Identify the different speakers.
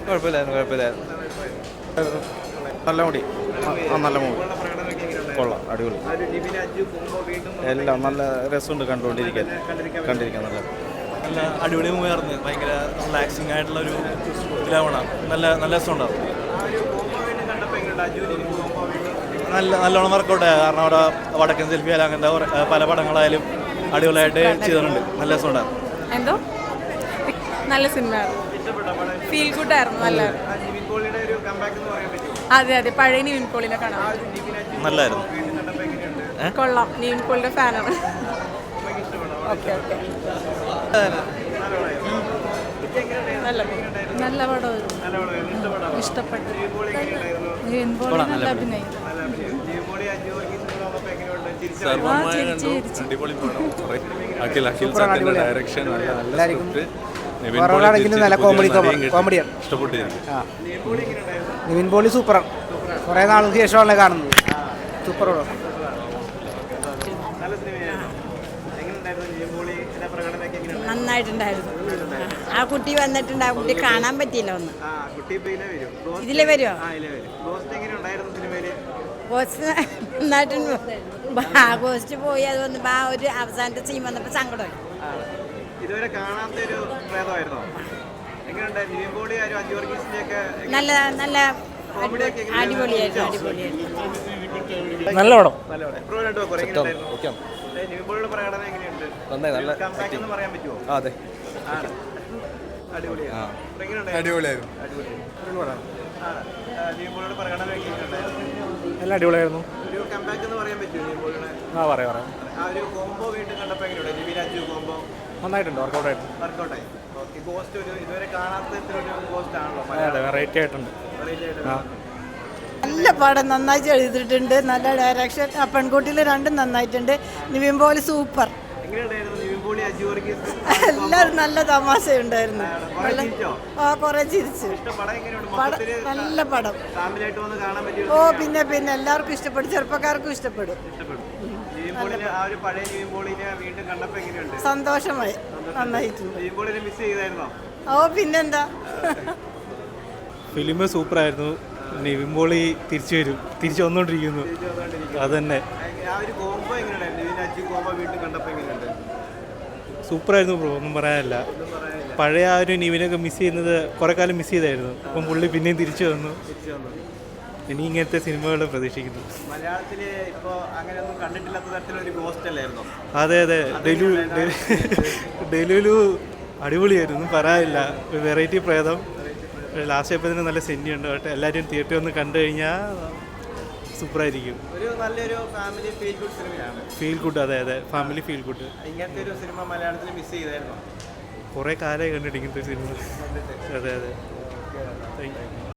Speaker 1: കുഴപ്പമില്ലായിരുന്നു. നല്ല മൂടി, നല്ല മൂവി, കൊള്ളാം, അടിപൊളി, എല്ലാം നല്ല രസമുണ്ട് കണ്ടിരിക്കാൻ നല്ല
Speaker 2: അടിപൊളി മൂവി ആയിരുന്നു. ഭയങ്കര റിലാക്സിങ് ആയിട്ടുള്ള ഒരു ഫിലിമാണ്. നല്ല രസമുണ്ടായിരുന്നു. നല്ലോണം വർക്കൗട്ട് ആയ കാരണം അവിടെ വടക്കൻ സെൽഫി ആയാലും അങ്ങനത്തെ പല പടങ്ങളായാലും അടിപൊളിയായിട്ട് ചെയ്തിട്ടുണ്ട്. നല്ല രസമുണ്ടായിരുന്നു.
Speaker 3: എന്തോ നല്ല സിനിമ, ഫീൽ ഗുഡ് ആയിരുന്നു. നല്ല അതെ പഴയ നിവിൻ പോളിനെ കാണാം.
Speaker 2: നല്ലായിരുന്നു,
Speaker 3: കൊള്ളാം. നിവിൻ പോളിന്റെ ഫാനാണ്. ഓക്കെ നല്ല പടം, ഇഷ്ടപ്പെട്ടു. നിവിൻ പോളി നല്ല അഭിനയം.
Speaker 2: ഡയറക്ഷൻ
Speaker 4: നല്ല കോമഡിയാണ്. നിവിൻ പോളി സൂപ്പറാണ്. കുറേ നാൾക്ക് ശേഷമാണല്ലോ കാണുന്നത്. സൂപ്പർ പടം.
Speaker 5: നന്നായിട്ടുണ്ടായിരുന്നു. ആ കുട്ടി വന്നിട്ടുണ്ട്. ആ കുട്ടി കാണാൻ പറ്റിയില്ല. ഒന്ന് ഇതിലെ വരുമോ? ഗോസ്റ്റ് നന്നായിട്ടുണ്ട്. ആ ഗോസ്റ്റ് പോയി. അത് വന്നപ്പോൾ ആ ഒരു അവസാനത്തെ സീൻ വന്നപ്പോൾ സങ്കടമായി.
Speaker 6: ഇതുവരെ കാണാത്ത ഒരു പ്രേതമായിരുന്നോ?
Speaker 5: നല്ല അടിപൊളിയായിരുന്നു.
Speaker 4: നല്ല പടം.
Speaker 1: അതെ
Speaker 6: അടിപൊളിയായിരുന്നു.
Speaker 4: എല്ലാം അടിപൊളിയായിരുന്നു.
Speaker 6: ഒരു കംബാക്ക് എന്ന് പറയാൻ പറ്റുമോ?
Speaker 4: പറയാം.
Speaker 6: ആ ഒരു കോംബോ വീണ്ടും കണ്ടപ്പോൾ എങ്ങനെയുണ്ട്? നിവിൻ അജു കോംബോ
Speaker 4: നന്നായിട്ടുണ്ട്. വർക്കൗട്ടായി.
Speaker 6: ഓക്കെ. ഗോസ്റ്റ് ഒരു ഇതുവരെ കാണാത്ത ഒരു ഗോസ്റ്റ് ആണല്ലോ.
Speaker 4: വെറൈറ്റി ആയിട്ടുണ്ട്.
Speaker 7: നല്ല പടം, നന്നായി ചെയ്തിട്ടുണ്ട്. നല്ല ഡയറക്ഷൻ. ആ പെൺകുട്ടിയിൽ രണ്ടും നന്നായിട്ടുണ്ട്. നിവിൻ പോളി സൂപ്പർ. എല്ലാവരും നല്ല തമാശയുണ്ടായിരുന്നു. കുറെ ചിരിച്ചു. നല്ല പടം. ഓ പിന്നെ എല്ലാവർക്കും ഇഷ്ടപ്പെടും. ചെറുപ്പക്കാർക്കും ഇഷ്ടപ്പെടും. സന്തോഷമായി. നന്നായിട്ടുണ്ട്. ഓ പിന്നെന്താ,
Speaker 4: ഫിലിം സൂപ്പറായിരുന്നു. നിവിൻ പോളി തിരിച്ചു വന്നുകൊണ്ടിരിക്കുന്നു. അതന്നെ സൂപ്പറായിരുന്നു ബ്രോ. ഒന്നും പറയാനില്ല. പഴയ ആ ഒരു നിവിനൊക്കെ മിസ് ചെയ്യുന്നത് കുറേ കാലം മിസ് ചെയ്തായിരുന്നു. അപ്പം പുള്ളി പിന്നെയും തിരിച്ചു വന്നു. ഇനി ഇങ്ങനത്തെ സിനിമകൾ പ്രതീക്ഷിക്കുന്നു. അതെ ഡെലുലു അടിപൊളിയായിരുന്നു. പറയാനില്ല. വെറൈറ്റി പ്രേതം. ലാസ്റ്റ് ആയപ്പോൾ നല്ല സെന്റിയുണ്ട്. ബട്ട് എല്ലാവരും തിയേറ്ററിൽ ഒന്ന് കണ്ടു കഴിഞ്ഞാൽ സൂപ്പറായിരിക്കും.
Speaker 6: നല്ലൊരു ഫാമിലി ഫീൽ ഗുഡ് സിനിമയാണ്.
Speaker 4: Feel good. അതെ ഫാമിലി ഫീൽ ഗുഡ്.
Speaker 6: ഇങ്ങനത്തെ ഒരു സിനിമ മലയാളത്തിൽ മിസ് ചെയ്തായിരുന്നു.
Speaker 4: കുറേ കാലമായി കണ്ടിട്ട് ഇങ്ങനത്തെ സിനിമ. അതെ താങ്ക് യു.